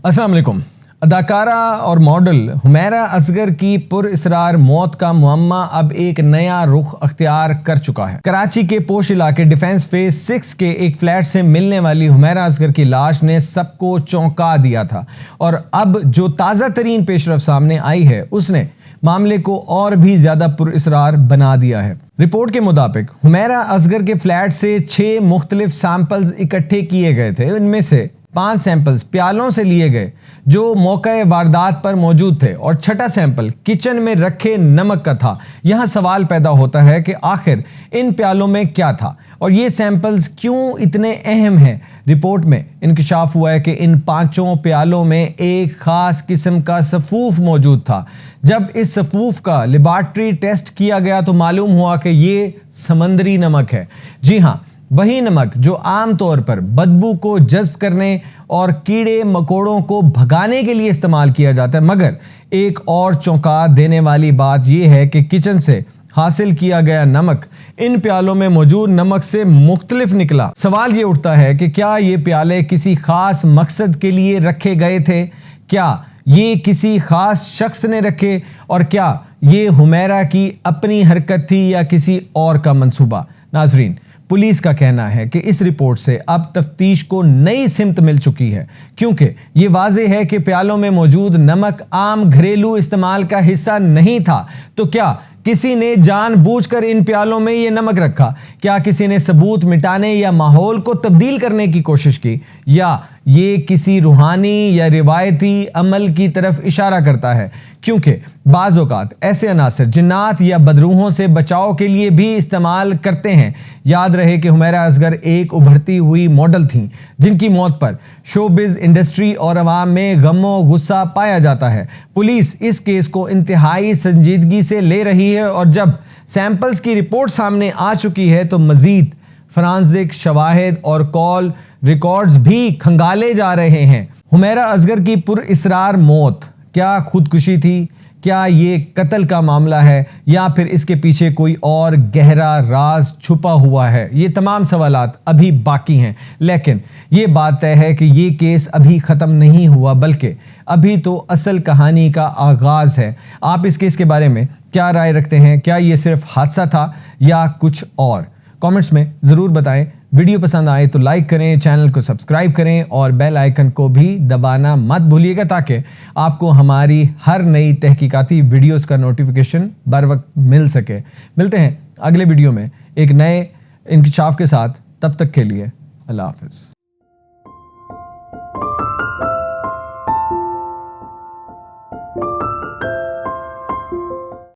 अस्सलाम वालेकुम। अदाकारा और मॉडल हुमैरा असगर की पुरअसरार मौत का मुअम्मा अब एक नया रुख अख्तियार कर चुका है। कराची के पोश इलाके डिफेंस फेज 6 के एक फ्लैट से मिलने वाली हुमैरा असगर की लाश ने सबको चौंका दिया था और अब जो ताज़ा तरीन पेशरफ सामने आई है उसने मामले को और भी ज्यादा पुरअसरार बना दिया है। रिपोर्ट के मुताबिक हुमैरा असगर के फ्लैट से 6 मुख्तलिफ सैंपल्स इकट्ठे किए गए थे। इनमें से 5 सैंपल्स प्यालों से लिए गए जो मौके वारदात पर मौजूद थे और छठा सैंपल किचन में रखे नमक का था। यहाँ सवाल पैदा होता है कि आखिर इन प्यालों में क्या था और ये सैंपल्स क्यों इतने अहम हैं। रिपोर्ट में इंकशाफ हुआ है कि इन 5 प्यालों में एक खास किस्म का सफूफ मौजूद था। जब इस सफूफ का लेबॉर्ट्री टेस्ट किया गया तो मालूम हुआ कि ये समंदरी नमक है। जी हाँ, वही नमक जो आम तौर पर बदबू को जज्ब करने और कीड़े मकोड़ों को भगाने के लिए इस्तेमाल किया जाता है। मगर एक और चौंका देने वाली बात यह है कि किचन से हासिल किया गया नमक इन प्यालों में मौजूद नमक से मुख्तलिफ निकला। सवाल ये उठता है कि क्या ये प्याले किसी खास मकसद के लिए रखे गए थे? क्या ये किसी खास शख्स ने रखे और क्या ये हुमैरा की अपनी हरकत थी या किसी और का मंसूबा? नाजरीन, पुलिस का कहना है कि इस रिपोर्ट से अब तफ्तीश को नई सिमत मिल चुकी है, क्योंकि ये वाज़ेह है कि प्यालों में मौजूद नमक आम घरेलू इस्तेमाल का हिस्सा नहीं था। तो क्या किसी ने जानबूझकर इन प्यालों में ये नमक रखा? क्या किसी ने सबूत मिटाने या माहौल को तब्दील करने की कोशिश की? या ये किसी रूहानी या रिवायती अमल की तरफ इशारा करता है? क्योंकि बाज़ औक़ात ऐसे अनासर जिन्नात या बदरूहों से बचाव के लिए भी इस्तेमाल करते हैं। याद रहे कि हुमैरा असगर एक उभरती हुई मॉडल थीं जिनकी मौत पर शोबिज़ इंडस्ट्री और अवाम में गमो गुस्सा पाया जाता है। पुलिस इस केस को इंतहाई संजीदगी से ले रही है और जब सैंपल्स की रिपोर्ट सामने आ चुकी है तो मज़ीद फॉरेंसिक शवाहिद और कॉल रिकॉर्ड्स भी खंगाले जा रहे हैं। हुमैरा असगर की पुरअसरार मौत क्या खुदकुशी थी? क्या ये कत्ल का मामला है या फिर इसके पीछे कोई और गहरा राज छुपा हुआ है? ये तमाम सवालात अभी बाकी हैं, लेकिन ये बात तय है कि ये केस अभी ख़त्म नहीं हुआ, बल्कि अभी तो असल कहानी का आगाज़ है। आप इस केस के बारे में क्या राय रखते हैं? क्या ये सिर्फ हादसा था या कुछ और? कमेंट्स में ज़रूर बताएं। वीडियो पसंद आए तो लाइक करें, चैनल को सब्सक्राइब करें और बेल आइकन को भी दबाना मत भूलिएगा ताकि आपको हमारी हर नई तहकीकाती वीडियोस का नोटिफिकेशन बर वक्त मिल सके। मिलते हैं अगले वीडियो में एक नए इंकशाफ के साथ। तब तक के लिए अल्लाह हाफ़िज़।